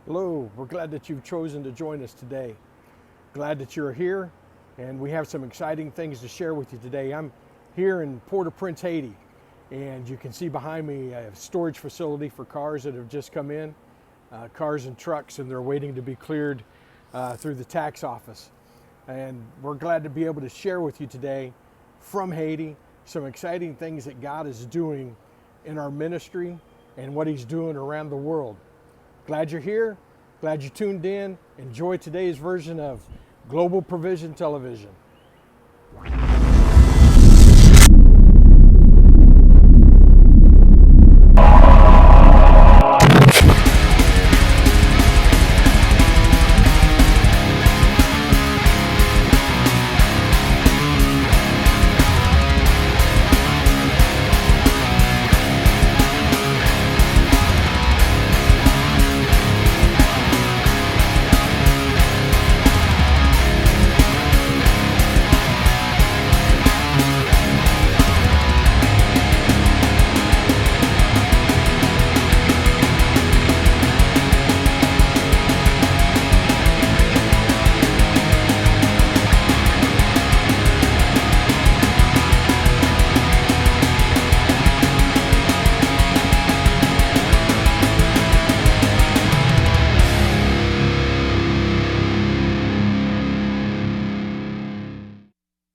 Hello, we're glad that you've chosen to join us today. Glad that you're here, and we have some exciting things to share with you today. I'm here in Port-au-Prince, Haiti, and you can see behind me a storage facility for cars that have just come in, cars and trucks, and they're waiting to be cleared through the tax office. And we're glad to be able to share with you today from Haiti some exciting things that God is doing in our ministry and what He's doing around the world. Glad you're here. Glad you tuned in. Enjoy today's version of Global Provision Television.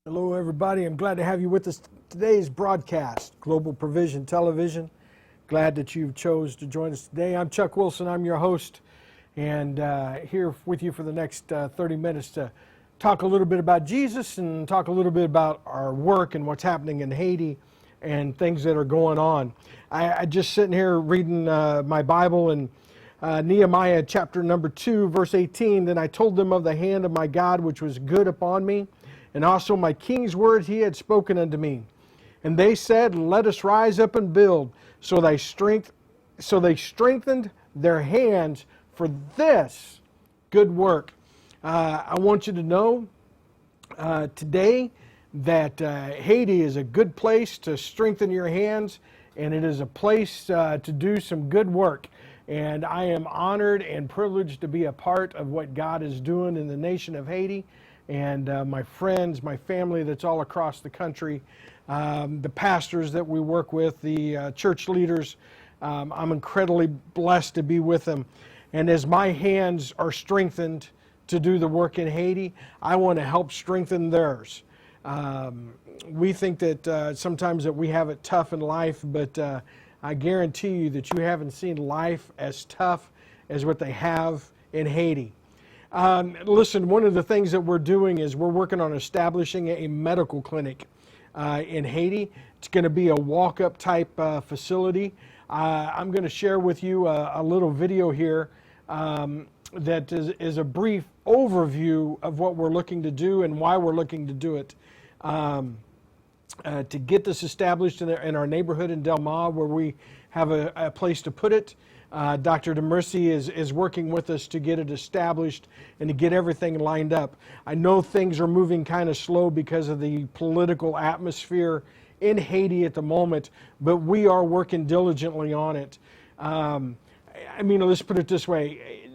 Hello, everybody. I'm glad to have you with us today's broadcast, Global Provision Television. Glad that you chose to join us today. I'm Chuck Wilson. I'm your host, and here with you for the next 30 minutes to talk a little bit about Jesus and talk a little bit about our work and what's happening in Haiti and things that are going on. I just sitting here reading my Bible and Nehemiah chapter number 2, verse 18. Then I told them of the hand of my God which was good upon me, and also my king's words he had spoken unto me. And they said, let us rise up and build. So they strengthened their hands for this good work. I want you to know today that Haiti is a good place to strengthen your hands, and it is a place to do some good work. And I am honored and privileged to be a part of what God is doing in the nation of Haiti. And my friends, my family that's all across the country, the pastors that we work with, the church leaders, I'm incredibly blessed to be with them. And as my hands are strengthened to do the work in Haiti, I want to help strengthen theirs. We think that sometimes that we have it tough in life, but I guarantee you that you haven't seen life as tough as what they have in Haiti. Listen, one of the things that we're doing is we're working on establishing a medical clinic in Haiti. It's going to be a walk-up type facility. I'm going to share with you a little video here that is a brief overview of what we're looking to do and why we're looking to do it. To get this established in our neighborhood in Del Mar, where we have a place to put it. Dr. DeMercy is working with us to get it established and to get everything lined up. I know things are moving kind of slow because of the political atmosphere in Haiti at the moment, but we are working diligently on it. Let's put it this way.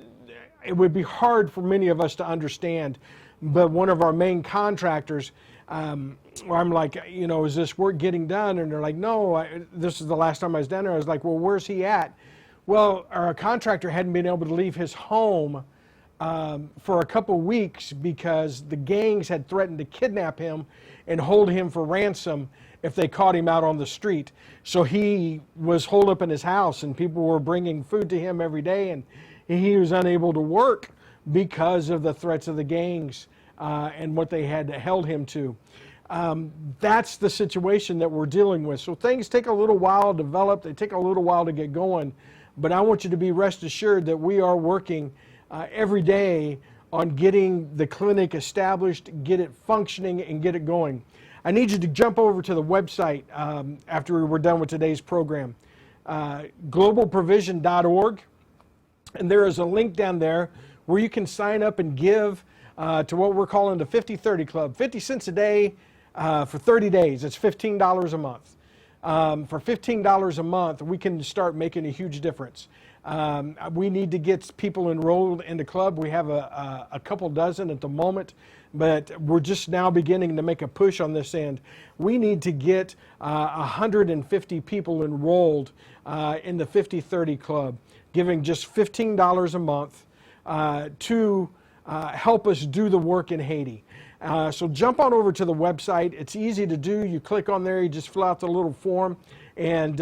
It would be hard for many of us to understand, but one of our main contractors, where I'm like, is this work getting done? And they're like, no, this is the last time I was down there. I was like, well, where's he at? Well, our contractor hadn't been able to leave his home for a couple weeks because the gangs had threatened to kidnap him and hold him for ransom if they caught him out on the street. So he was holed up in his house, and people were bringing food to him every day, and he was unable to work because of the threats of the gangs and what they had held him to. That's the situation that we're dealing with. So things take a little while to develop. They take a little while to get going. But I want you to be rest assured that we are working every day on getting the clinic established, get it functioning, and get it going. I need you to jump over to the website after we're done with today's program, globalprovision.org. And there is a link down there where you can sign up and give to what we're calling the 50-30 Club. 50 cents a day for 30 days. It's $15 a month. For $15 a month, we can start making a huge difference. We need to get people enrolled in the club. We have a couple dozen at the moment, but we're just now beginning to make a push on this end. We need to get 150 people enrolled in the 50/30 Club, giving just $15 a month to help us do the work in Haiti. So jump on over to the website. It's easy to do. You click on there, you just fill out the little form, and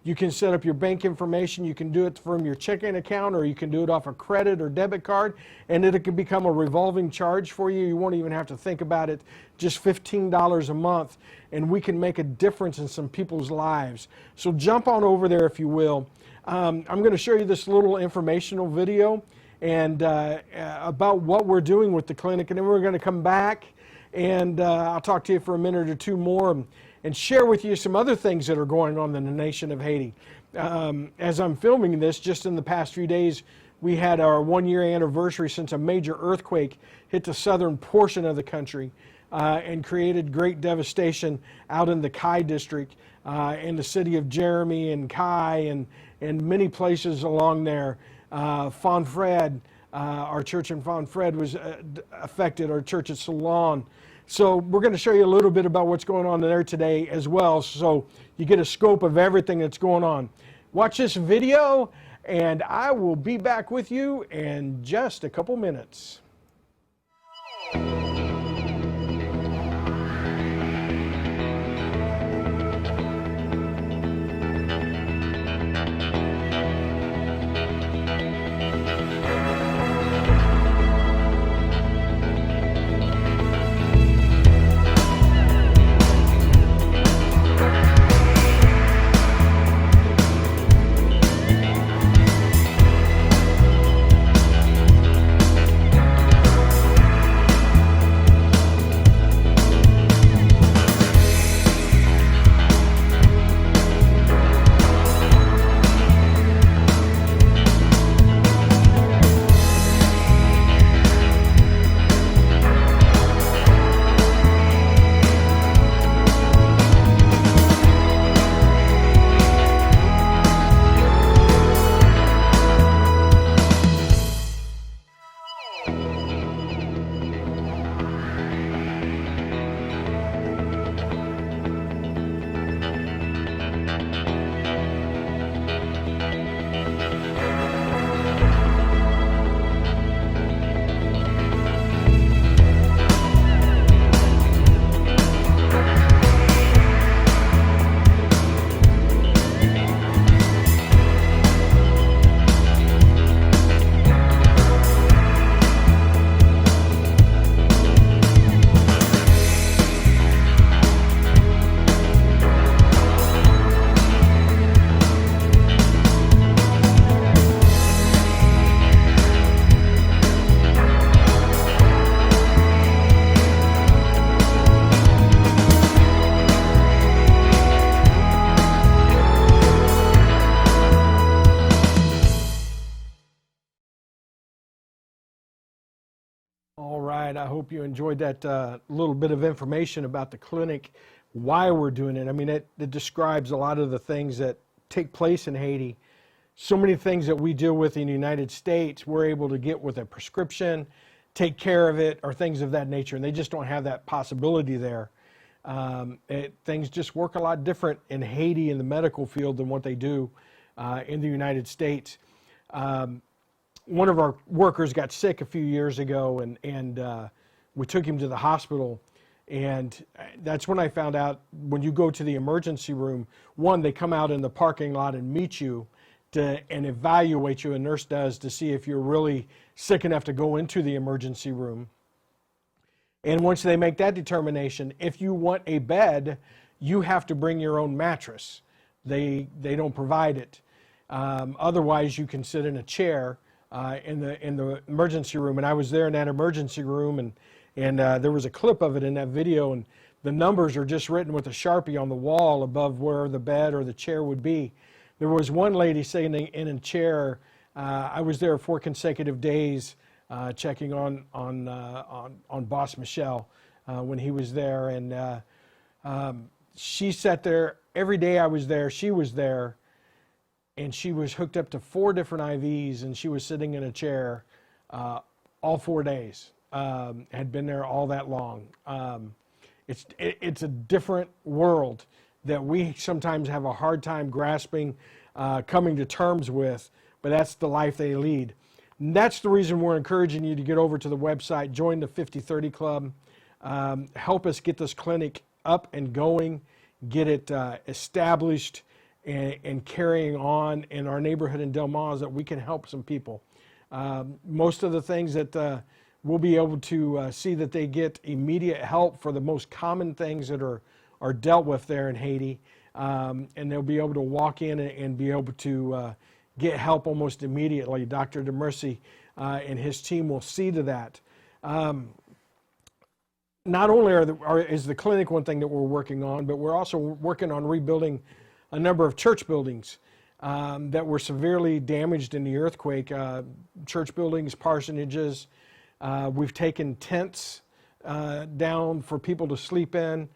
you can set up your bank information. You can do it from your checking account, or you can do it off a credit or debit card, and it can become a revolving charge for you. You won't even have to think about it. Just $15 a month, and we can make a difference in some people's lives. So jump on over there if you will. I'm going to show you this little informational video and about what we're doing with the clinic, and then we're going to come back and I'll talk to you for a minute or two more and share with you some other things that are going on in the nation of Haiti. As I'm filming this, just in the past few days, we had our 1-year anniversary since a major earthquake hit the southern portion of the country and created great devastation out in the Kai district, in the city of Jeremy and Kai and many places along there. Fonfred, our church in Fonfred was affected, our church at Salon. So we're going to show you a little bit about what's going on there today as well, so you get a scope of everything that's going on. Watch this video, and I will be back with you in just a couple minutes. All right, I hope you enjoyed that little bit of information about the clinic, why we're doing it. I mean, it describes a lot of the things that take place in Haiti. So many things that we deal with in the United States, we're able to get with a prescription, take care of it, or things of that nature, and they just don't have that possibility there. Things just work a lot different in Haiti in the medical field than what they do in the United States. One of our workers got sick a few years ago, and we took him to the hospital, and that's when I found out when you go to the emergency room, one, they come out in the parking lot and meet you and evaluate you, a nurse does, to see if you're really sick enough to go into the emergency room. And once they make that determination, if you want a bed, you have to bring your own mattress. They don't provide it. Otherwise, you can sit in a chair in the emergency room. And I was there in that emergency room, and there was a clip of it in that video, and the numbers are just written with a Sharpie on the wall above where the bed or the chair would be. There was one lady sitting in a chair. I was there 4 consecutive days checking on Boss Michel when he was there, and she sat there every day I was there. She was there, and she was hooked up to 4 different IVs, and she was sitting in a chair all 4 days. Had been there all that long. It's a different world that we sometimes have a hard time grasping, coming to terms with, but that's the life they lead. And that's the reason we're encouraging you to get over to the website, join the 50/30 Club, help us get this clinic up and going, get it established and carrying on in our neighborhood in Del Mar, that we can help some people. Most of the things that we'll be able to see that they get immediate help for the most common things that are dealt with there in Haiti, and they'll be able to walk in and be able to get help almost immediately. Dr. DeMercy and his team will see to that. Not only is the clinic one thing that we're working on, but we're also working on rebuilding a number of church buildings that were severely damaged in the earthquake. Church buildings, parsonages. We've taken tents down for people to sleep in.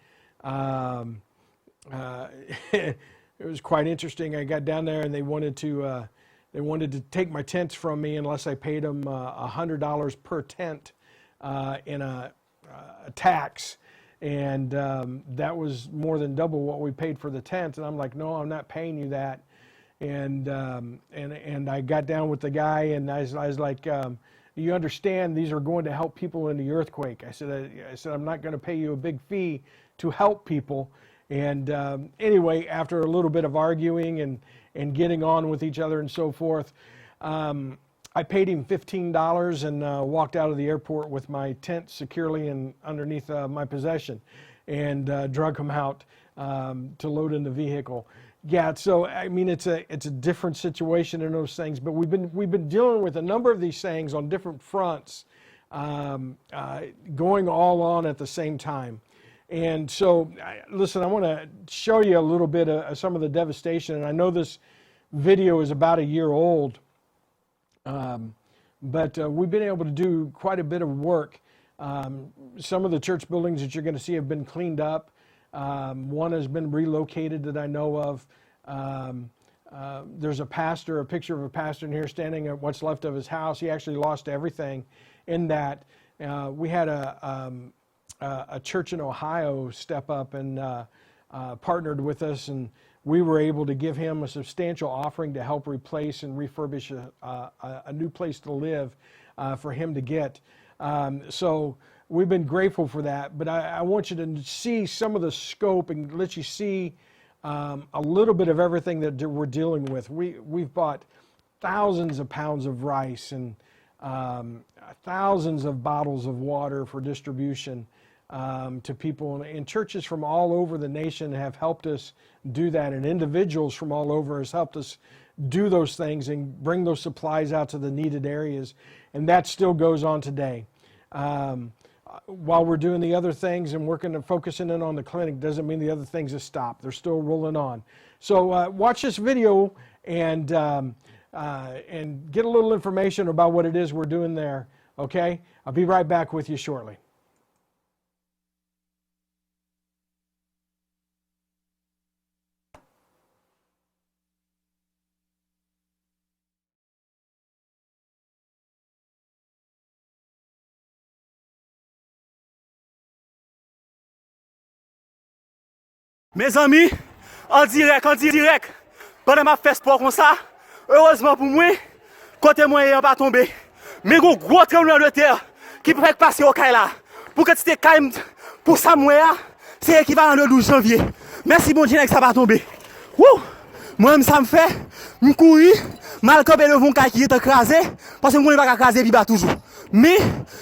It was quite interesting. I got down there and they wanted to take my tents from me unless I paid them $100 per tent in a tax, and that was more than double what we paid for the tent. And I'm like, no, I'm not paying you that. And I got down with the guy, and I was like, you understand these are going to help people in the earthquake. I said I'm not going to pay you a big fee to help people. And anyway, after a little bit of arguing and getting on with each other and so forth, I paid him $15 and walked out of the airport with my tent securely and underneath my possession, and drug him out to load in the vehicle. Yeah, so I mean it's a different situation in those things, but we've been dealing with a number of these things on different fronts, going all on at the same time. And so, listen, I want to show you a little bit of some of the devastation. And I know this video is about a year old, but we've been able to do quite a bit of work. Some of the church buildings that you're going to see have been cleaned up. One has been relocated that I know of. There's a picture of a pastor in here standing at what's left of his house. He actually lost everything in that. We had a church in Ohio step up and partnered with us, and we were able to give him a substantial offering to help replace and refurbish a new place to live for him to get. So we've been grateful for that, but I want you to see some of the scope and let you see a little bit of everything that we're dealing with. We've bought thousands of pounds of rice and thousands of bottles of water for distribution to people, and churches from all over the nation have helped us do that, and individuals from all over has helped us do those things and bring those supplies out to the needed areas, and that still goes on today. While we're doing the other things and working and focusing in on the clinic doesn't mean the other things have stopped. They're still rolling on. So watch this video and get a little information about what it is we're doing there, okay? I'll be right back with you shortly. Mes amis, en direct, pendant ma fête sport comme ça, heureusement pour moi, côté moyen pas tombé. Mais gros tremblement de terre qui peut passer au Kaila. Pour que tu te calmes pour ça, c'est équivalent le 12 janvier. Merci bon Dieu que ça va tomber. Moi-même ça me fait, me courir, mal comme le vont qui est écrasé, parce que moi pas écraser puis toujours. Mais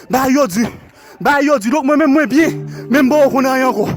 bah yo du. Donc moi-même moins bien, même bon on a rien encore.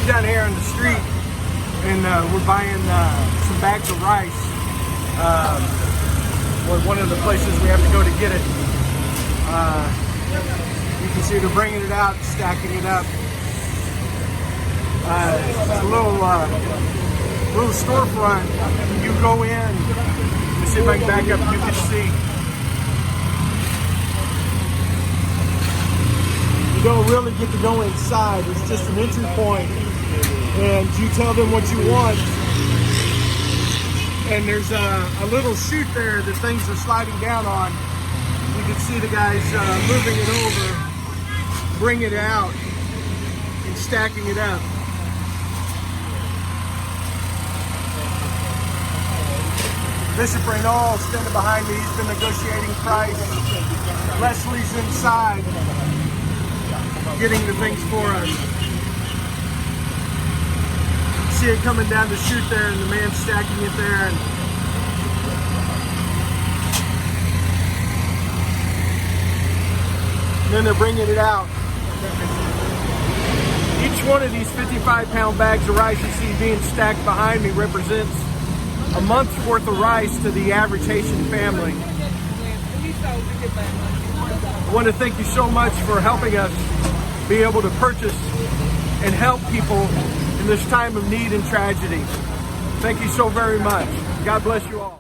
down here on the street, and we're buying some bags of rice. One of the places we have to go to get it. You can see they're bringing it out, stacking it up. It's a little storefront. You go in. Let me see if I can back up. You can see. You don't really get to go inside. It's just an entry point, and you tell them what you want. And there's a little chute there that things are sliding down on. You can see the guys moving it over, bringing it out, and stacking it up. Bishop Reynolds standing behind me. He's been negotiating price. Leslie's inside, getting the things for us. See it coming down the chute there, and the man stacking it there. And then they're bringing it out. Each one of these 55-pound bags of rice you see being stacked behind me represents a month's worth of rice to the average Haitian family. I want to thank you so much for helping us be able to purchase and help people in this time of need and tragedy. Thank you so very much. God bless you all.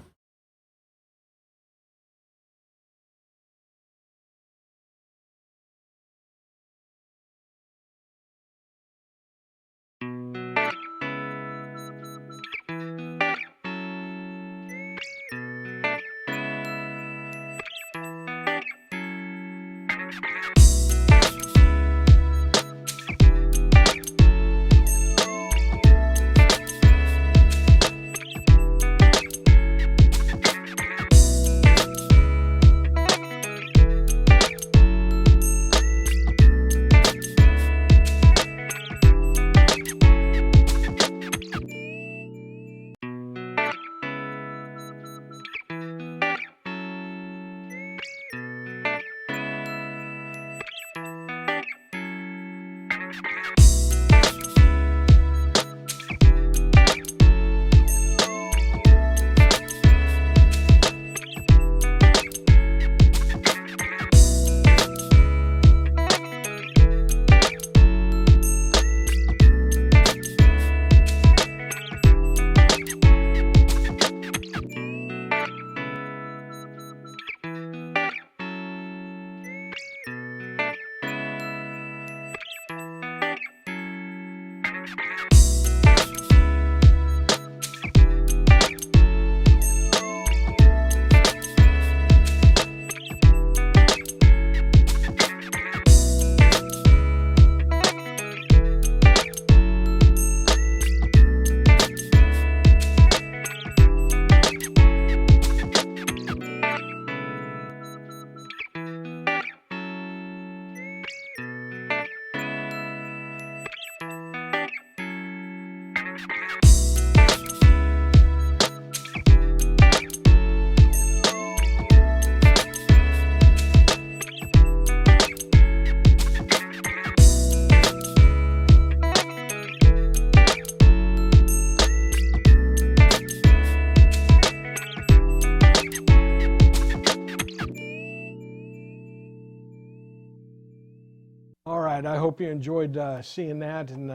All right, I hope you enjoyed seeing that and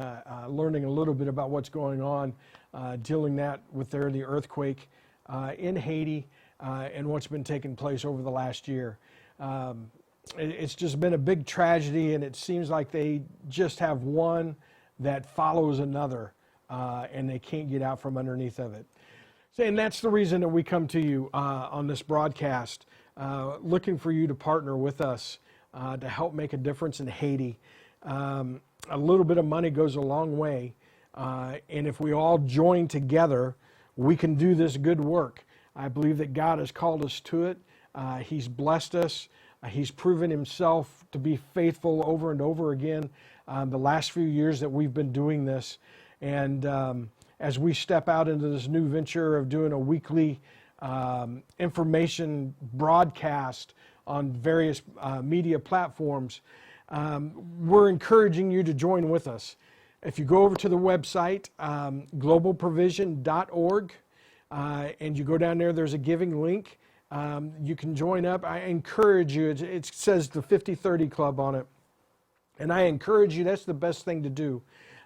learning a little bit about what's going on, dealing that with the earthquake in Haiti and what's been taking place over the last year. It's just been a big tragedy, and it seems like they just have one that follows another, and they can't get out from underneath of it. And that's the reason that we come to you on this broadcast, looking for you to partner with us to help make a difference in Haiti. A little bit of money goes a long way, and if we all join together, we can do this good work. I believe that God has called us to it. He's blessed us. He's proven himself to be faithful over and over again the last few years that we've been doing this. And as we step out into this new venture of doing a weekly information broadcast on various media platforms, we're encouraging you to join with us. If you go over to the website, globalprovision.org, and you go down there, there's a giving link. You can join up. I encourage you. It says the 50-30 Club on it. And I encourage you, that's the best thing to do.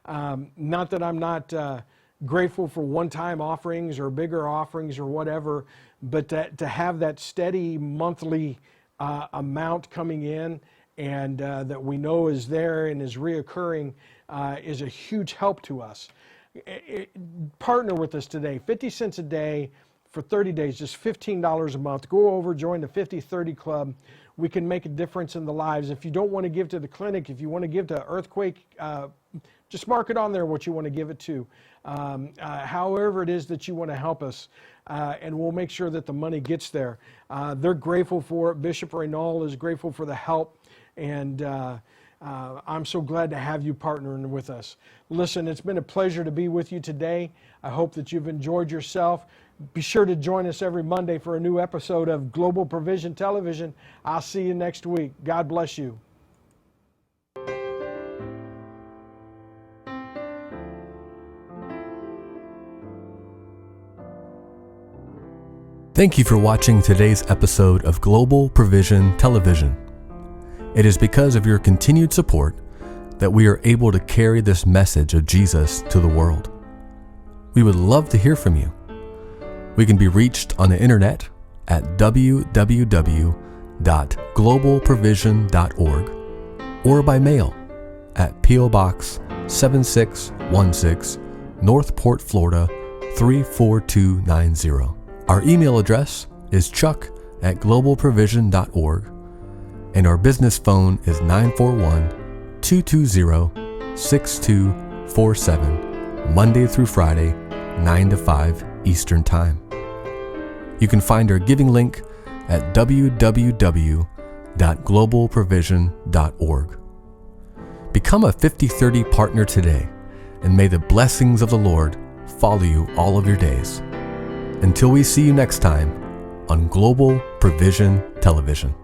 Not that I'm not grateful for one-time offerings or bigger offerings or whatever, but to have that steady monthly amount coming in and that we know is there and is reoccurring is a huge help to us. Partner with us today, 50 cents a day for 30 days, just $15 a month. Go over, join the 50-30 Club. We can make a difference in the lives. If you don't want to give to the clinic, if you want to give to Earthquake, just mark it on there what you want to give it to. However it is that you want to help us, and we'll make sure that the money gets there. They're grateful for it. Bishop Reynal is grateful for the help, and I'm so glad to have you partnering with us. Listen, it's been a pleasure to be with you today. I hope that you've enjoyed yourself. Be sure to join us every Monday for a new episode of Global Provision Television. I'll see you next week. God bless you. Thank you for watching today's episode of Global Provision Television. It is because of your continued support that we are able to carry this message of Jesus to the world. We would love to hear from you. We can be reached on the internet at www.globalprovision.org or by mail at P.O. Box 7616, Northport, Florida 34290. Our email address is chuck@globalprovision.org, and our business phone is 941-220-6247, Monday through Friday, 9 to 5 Eastern Time. You can find our giving link at www.globalprovision.org. Become a 50-30 partner today, and may the blessings of the Lord follow you all of your days. Until we see you next time on Global Provision Television.